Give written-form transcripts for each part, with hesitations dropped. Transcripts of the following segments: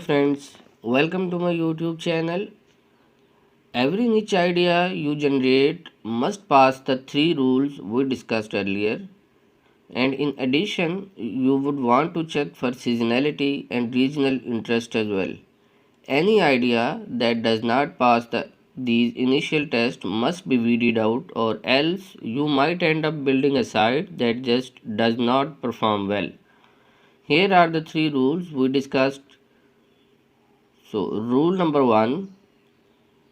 friends, welcome to my YouTube channel. Every niche idea you generate must pass the three rules we discussed earlier, and in addition, you would want to check for seasonality and regional interest as well. Any idea that does not pass these initial tests must be weeded out, or else you might end up building a site that just does not perform well. Here are the three rules we discussed. So, rule number one,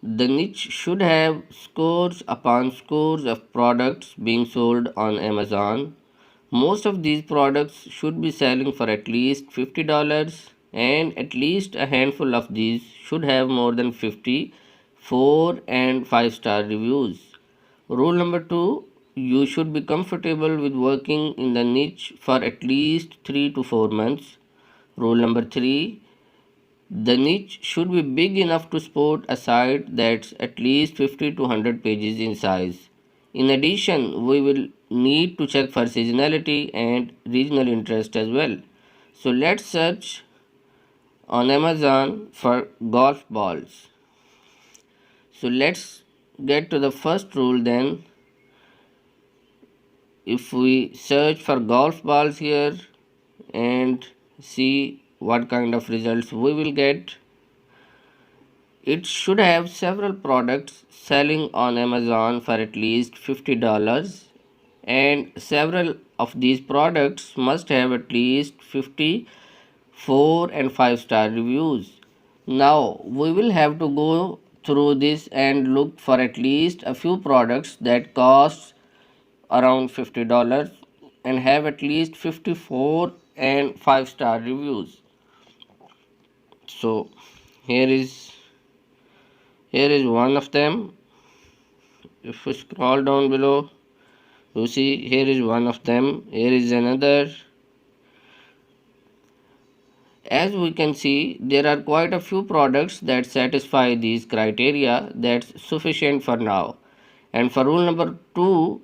the niche should have scores upon scores of products being sold on Amazon. Most of these products should be selling for at least $50, and at least a handful of these should have more than 50 4 and 5-star reviews. Rule number 2, you should be comfortable with working in the niche for at least 3 to 4 months. Rule number 3, the niche should be big enough to support a site that's at least 50 to 100 pages in size. In addition, we will need to check for seasonality and regional interest as well. So let's search on Amazon for golf balls. So let's get to the first rule then. If we search for golf balls here and see what kind of results we will get, it should have several products selling on Amazon for at least $50, and several of these products must have at least 50 4 and 5-star reviews. Now we will have to go through this and look for at least a few products that cost around $50 and have at least 54 and 5-star reviews. So here is one of them. If we scroll down below, you see here is one of them. Here is another. As we can see, there are quite a few products that satisfy these criteria. That's sufficient for now. And for rule number 2,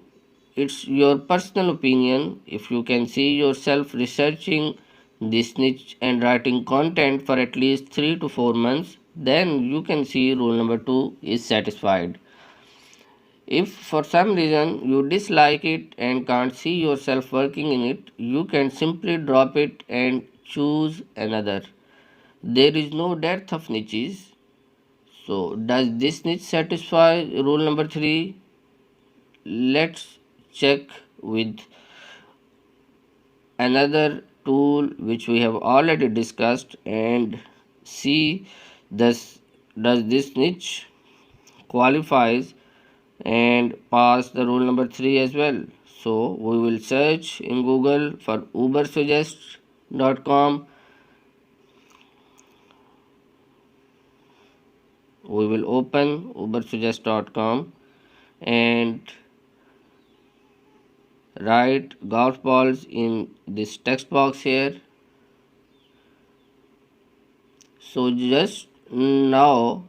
it's your personal opinion. If you can see yourself researching this niche and writing content for at least 3 to 4 months, then you can see rule number 2 is satisfied. If for some reason you dislike it and can't see yourself working in it, you can simply drop it and choose another. There is no dearth of niches. So, does this niche satisfy rule number 3? Let's check with another tool which we have already discussed and see does this niche qualifies and pass the rule number 3 as well. So we will search in Google for ubersuggest.com. We will open ubersuggest.com and write golf balls in this text box here. So just now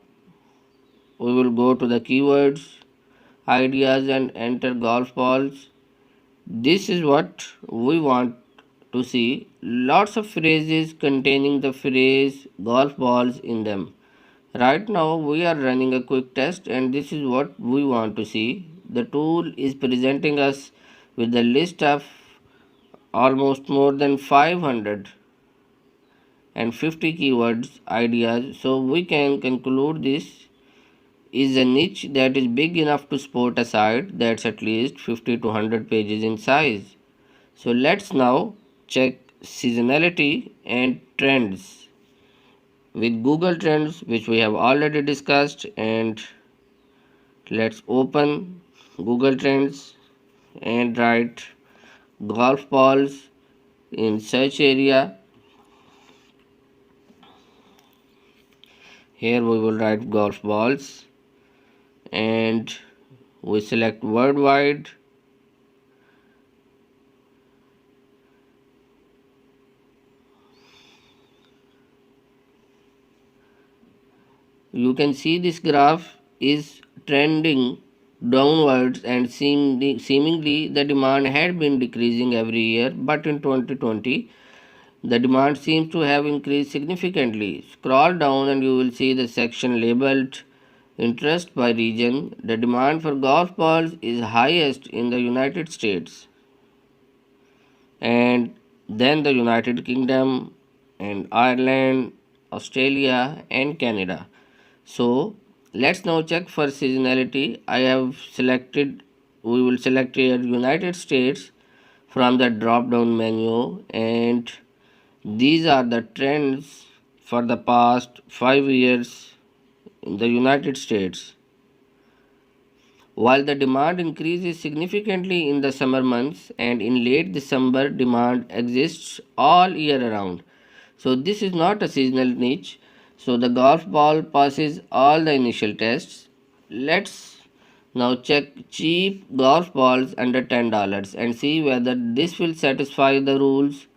we will go to the keywords ideas and enter golf balls. This is what we want to see. Lots of phrases containing the phrase golf balls in them. Right now we are running a quick test and this is what we want to see. The tool is presenting us with a list of almost more than 550 keywords ideas, so we can conclude this is a niche that is big enough to support a site that's at least 50 to 100 pages in size. So let's now check seasonality and trends with Google Trends, which we have already discussed, and let's open Google Trends and write golf balls in search area. Here we will write golf balls and we select worldwide. You can see this graph is trending downwards and seemingly the demand had been decreasing every year, but in 2020 the demand seems to have increased significantly. Scroll down and you will see the section labeled interest by region. The demand for golf balls is highest in the United States, and then the United Kingdom and Ireland, Australia and Canada. So let's now check for seasonality. We will select here United States from the drop down menu, and these are the trends for the past 5 years in the United States. While the demand increases significantly in the summer months, and in late December demand exists all year around. So this is not a seasonal niche. So the golf ball passes all the initial tests. Let's now check cheap golf balls under $10 and see whether this will satisfy the rules.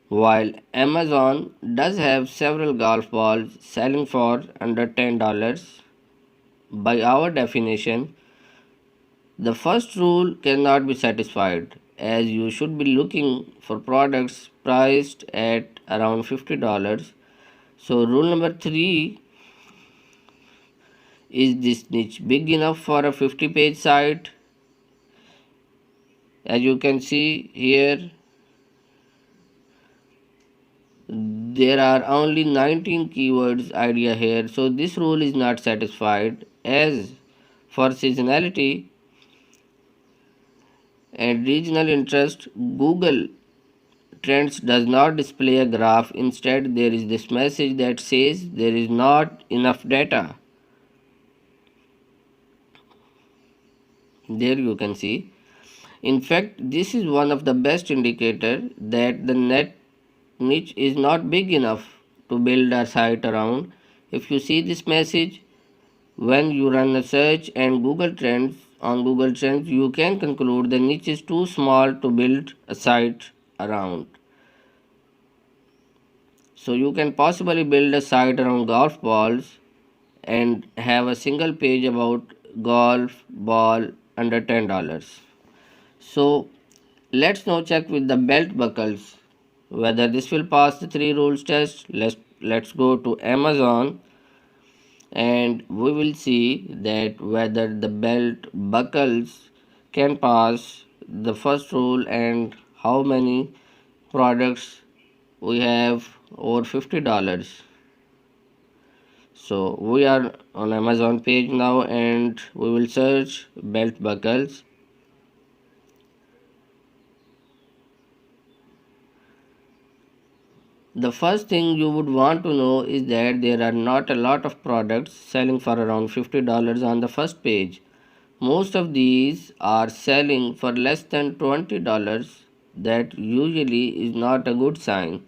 While Amazon does have several golf balls selling for under $10, by our definition, the first rule cannot be satisfied, as you should be looking for products priced at around $50. So, rule number 3, is this niche big enough for a 50-page site? As you can see here, there are only 19 keywords idea here, so this rule is not satisfied. As for seasonality and regional interest, Google Trends does not display a graph. Instead, there is this message that says there is not enough data. There you can see. In fact, this is one of the best indicator that the net niche is not big enough to build a site around. If you see this message, when you run a search and Google Trends on Google Trends, you can conclude the niche is too small to build a site around. So you can possibly build a site around golf balls and have a single page about golf ball under $10. So let's now check with the belt buckles whether this will pass the 3 rules test. Let's go to Amazon and we will see that whether the belt buckles can pass the first rule and how many products we have over $50. So we are on Amazon page now and we will search belt buckles. The first thing you would want to know is that there are not a lot of products selling for around $50 on the first page. Most of these are selling for less than $20. That usually is not a good sign.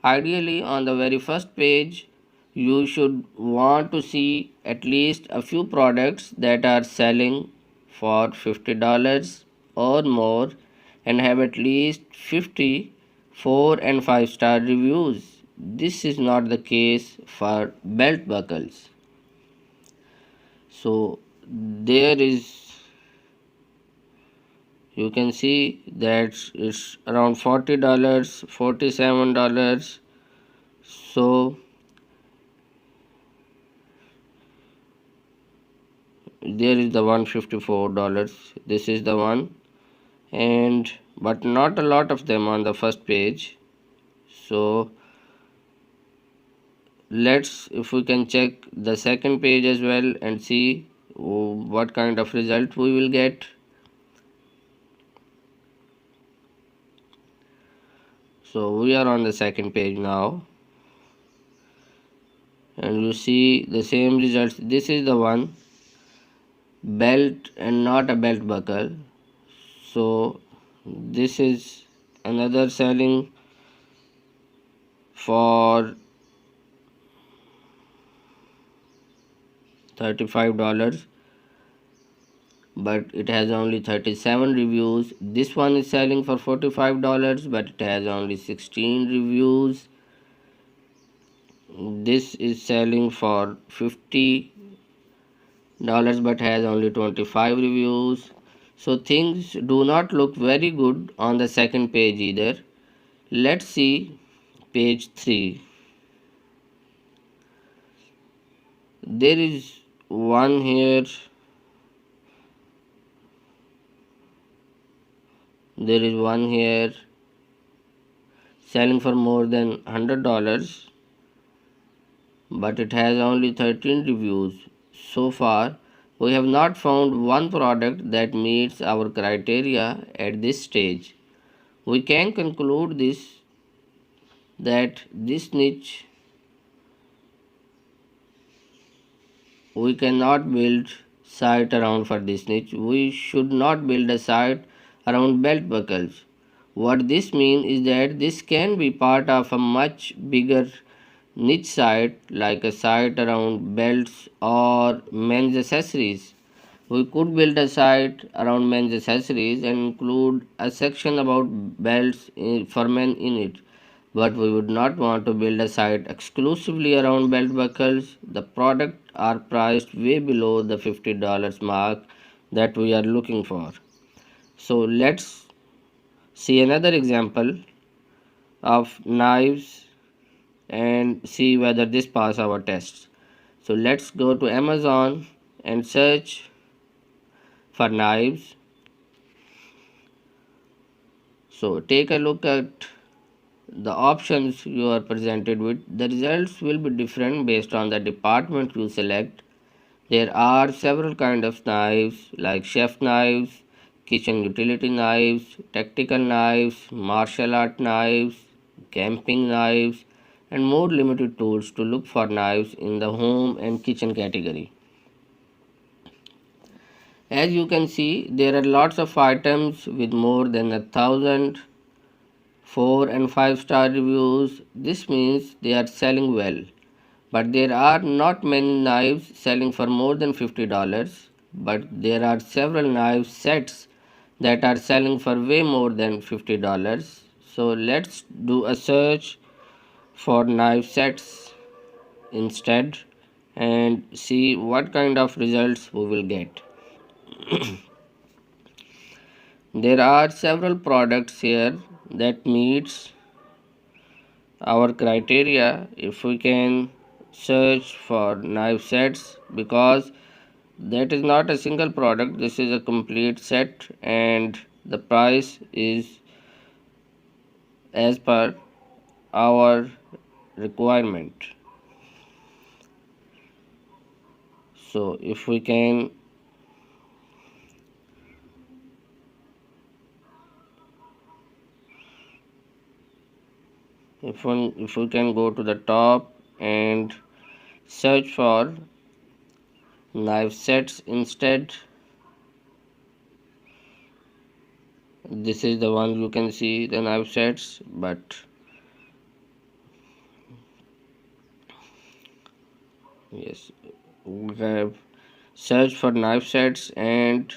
Ideally, on the very first page, you should want to see at least a few products that are selling for $50 or more and have at least 50 4 and 5-star reviews. This is not the case for belt buckles. So there is, you can see that it's around $40, $47. So there is the $154. This is the one, and but not a lot of them on the first page. So let's, if we can check the second page as well and see what kind of result we will get. So we are on the second page now and you see the same results. This is the one, belt and not a belt buckle. So this is another selling for $35, but it has only 37 reviews. This one is selling for $45, but it has only 16 reviews. This is selling for $50, but has only 25 reviews. So things do not look very good on the second page either. Let's see page 3. There is one here. There is one here selling for more than $100, but it has only 13 reviews. So far, we have not found one product that meets our criteria at this stage. We can conclude that this niche we cannot build site around for this niche. We should not build a site around belt buckles. What this means is that this can be part of a much bigger niche site like a site around belts or men's accessories. We could build a site around men's accessories and include a section about belts for men in it. But we would not want to build a site exclusively around belt buckles. The products are priced way below the $50 mark that we are looking for. So let's see another example of knives and see whether this pass our tests. So let's go to Amazon and search for knives. So take a look at the options you are presented with. The results will be different based on the department you select. There are several kinds of knives like chef knives, kitchen utility knives, tactical knives, martial art knives, camping knives, and more limited tools to look for knives in the home and kitchen category. As you can see, there are lots of items with more than 1,000 4 and 5-star reviews. This means they are selling well. But there are not many knives selling for more than $50. But there are several knife sets that are selling for way more than $50. So let's do a search for knife sets instead and see what kind of results we will get. There are several products here that meets our criteria. If we can search for knife sets, because that is not a single product, this is a complete set and the price is as per our requirement. So if we can if we can go to the top and search for knife sets instead, this is the one you can see the knife sets. But yes, we have searched for knife sets and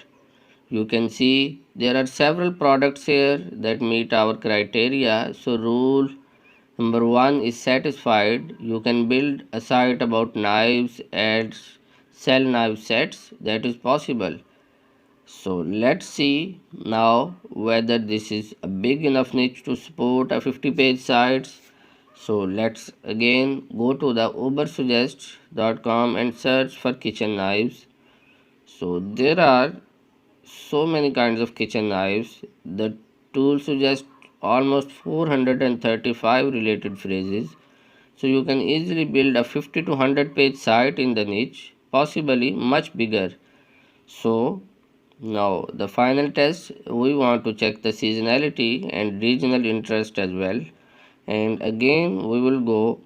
you can see there are several products here that meet our criteria. So rule number 1 is satisfied. You can build a site about knives and sell knife sets. That is possible. So let's see now whether this is a big enough niche to support a 50-page site. So let's again go to the ubersuggest.com and search for kitchen knives. So there are so many kinds of kitchen knives. The tool suggests almost 435 related phrases. So you can easily build a 50 to 100 page site in the niche, possibly much bigger. So now the final test, we want to check the seasonality and regional interest as well. And again we will go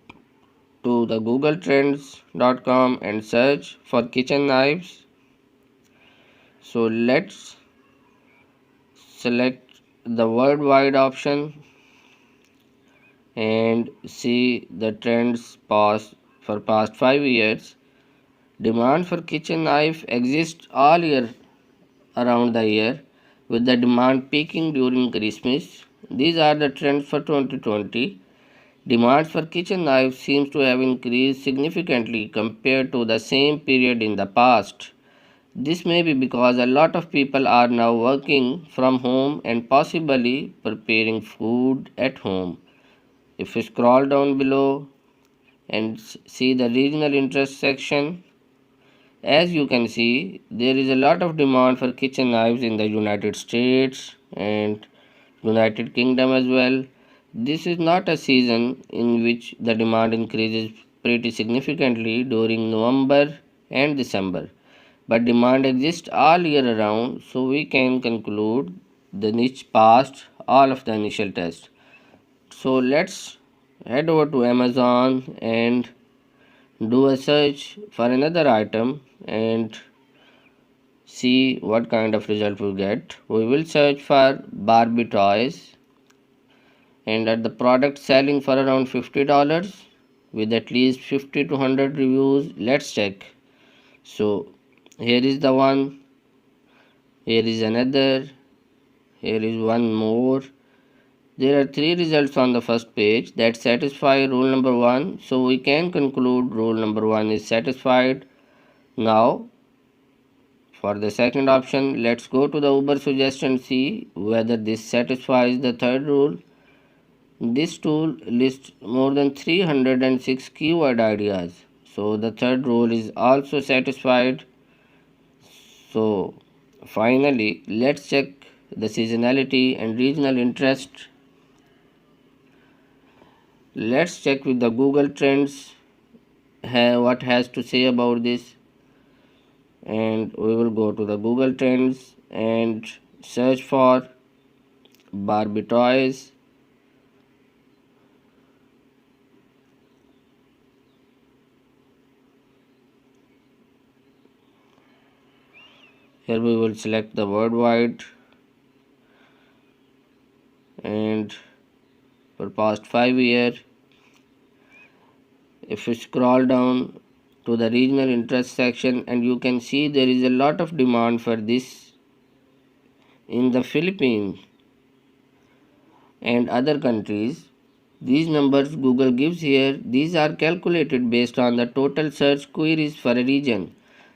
to the googletrends.com and search for kitchen knives. So let's select the worldwide option and see the trends for past 5 years. Demand for kitchen knife exists all year around the year, with the demand peaking during Christmas. These are the trends for 2020. Demand for kitchen knives seems to have increased significantly compared to the same period in the past. This may be because a lot of people are now working from home and possibly preparing food at home. If you scroll down below and see the regional interest section, as you can see, there is a lot of demand for kitchen knives in the United States and United Kingdom as well. This is not a season in which the demand increases pretty significantly during November and December, but demand exists all year around, so we can conclude the niche passed all of the initial tests. So let's head over to Amazon and do a search for another item and see what kind of result we get. We will search for Barbie toys and at the product selling for around $50 with at least 50 to 100 reviews. Let's check. So here is the one, here is another, here is one more. There are three results on the first page that satisfy rule number 1, so we can conclude rule number 1 is satisfied. Now for the second option, let's go to the Uber suggest and see whether this satisfies the third rule. This tool lists more than 306 keyword ideas, so the third rule is also satisfied. So finally, let's check the seasonality and regional interest. Let's check with the Google Trends what has to say about this, and we will go to the Google Trends and search for Barbie toys. Here we will select the worldwide, and for past 5 years, if you scroll down to the regional interest section, and you can see there is a lot of demand for this in the Philippines and other countries. These numbers Google gives here, these are calculated based on the total search queries for a region.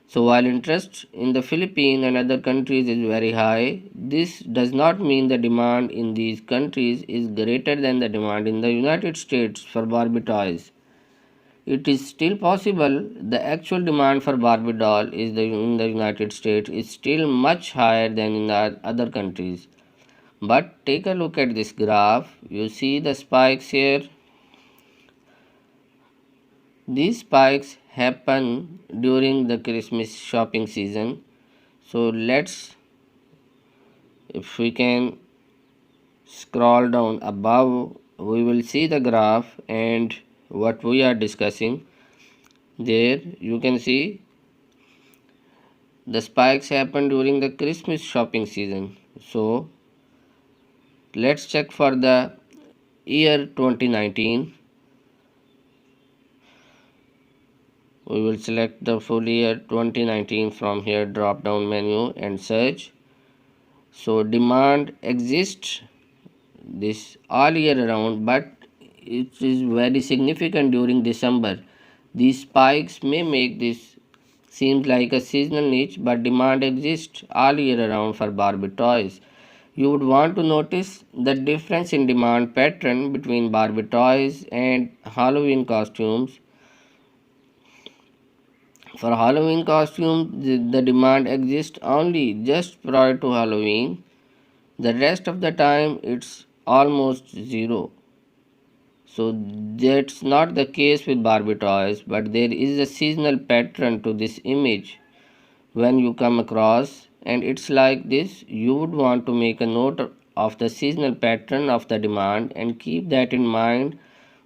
So while interest in the Philippines and other countries is very high, this does not mean the demand in these countries is greater than the demand in the United States for Barbie toys. It is still possible the actual demand for Barbie doll in the United States is still much higher than in the other countries. But take a look at this graph. You see the spikes here. These spikes happen during the Christmas shopping season. So if we can scroll down above, we will see the graph and what we are discussing. There you can see the spikes happen during the Christmas shopping season. So let's check for the year 2019. We will select the full year 2019 from here drop down menu and search. So demand exists this all year around, but it is very significant during December. These spikes may make this seems like a seasonal niche, but demand exists all year around for Barbie toys. You would want to notice the difference in demand pattern between Barbie toys and Halloween costumes. For Halloween costumes, the demand exists only just prior to Halloween. The rest of the time, it's almost zero. So that's not the case with Barbie toys, but there is a seasonal pattern to this image when you come across, and it's like this. You would want to make a note of the seasonal pattern of the demand and keep that in mind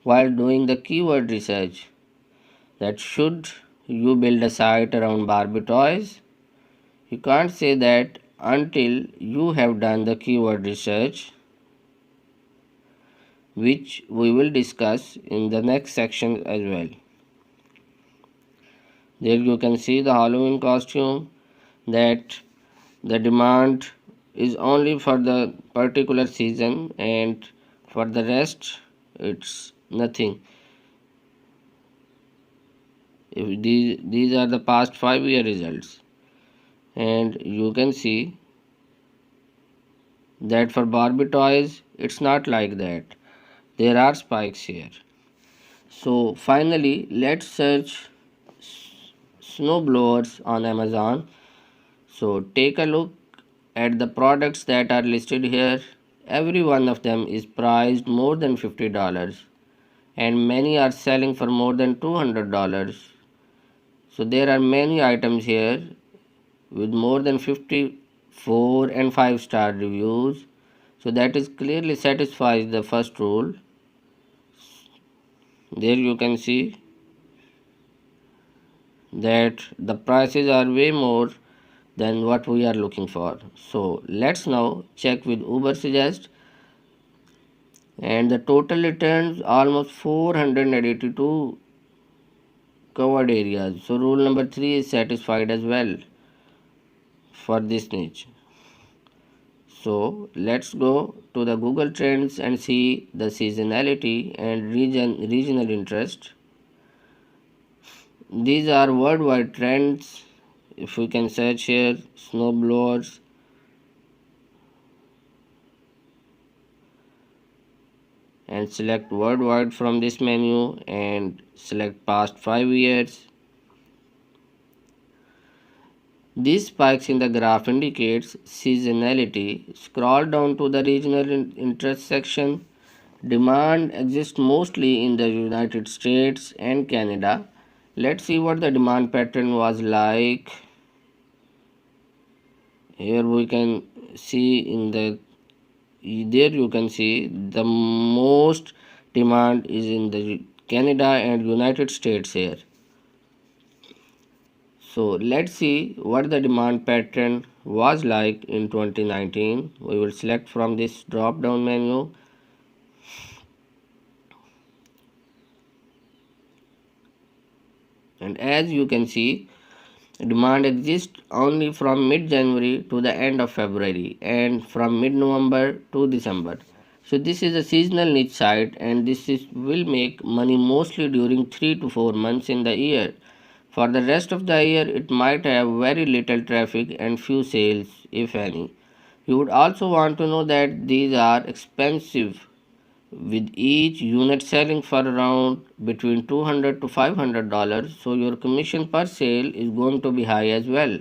while doing the keyword research. That should you build a site around Barbie toys, you can't say that until you have done the keyword research, which we will discuss in the next section as well. There you can see the Halloween costume, that the demand is only for the particular season, and for the rest it's nothing. If these are the past 5 year results, and you can see that for Barbie toys it's not like that. there are spikes here. So finally, let's search snow blowers on Amazon. So take a look at the products that are listed here. Every one of them is priced more than $50 and many are selling for more than $200. So there are many items here with more than 54 and 5-star reviews. So that is clearly satisfies the first rule. There you can see that the prices are way more than what we are looking for. So let's now check with Uber Suggest, and the total returns almost 482 covered areas. So rule number 3 is satisfied as well for this niche. So let's go to the Google Trends and see the seasonality and regional interest. These are worldwide trends. If we can search here, snowblowers, and select worldwide from this menu and select past 5 years. These spikes in the graph indicates seasonality. Scroll down to the regional interest section. Demand exists mostly in the United States and Canada. Let's see what the demand pattern was like. Here we can see there you can see the most demand is in the Canada and United States here. So let's see what the demand pattern was like in 2019. We will select from this drop down menu. And as you can see, demand exists only from mid-January to the end of February and from mid-November to December. So this is a seasonal niche site, and will make money mostly during 3 to 4 months in the year. For the rest of the year, it might have very little traffic and few sales, if any. You would also want to know that these are expensive, with each unit selling for around between $200 to $500, so your commission per sale is going to be high as well.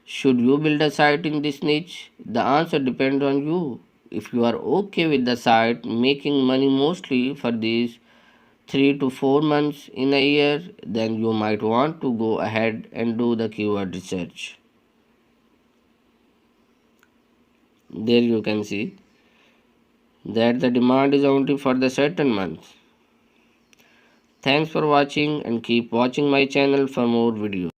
Should you build a site in this niche? The answer depends on you. If you are okay with the site making money mostly for these 3 to 4 months in a year, then you might want to go ahead and do the keyword research. There you can see that the demand is only for the certain months. Thanks for watching and keep watching my channel for more videos.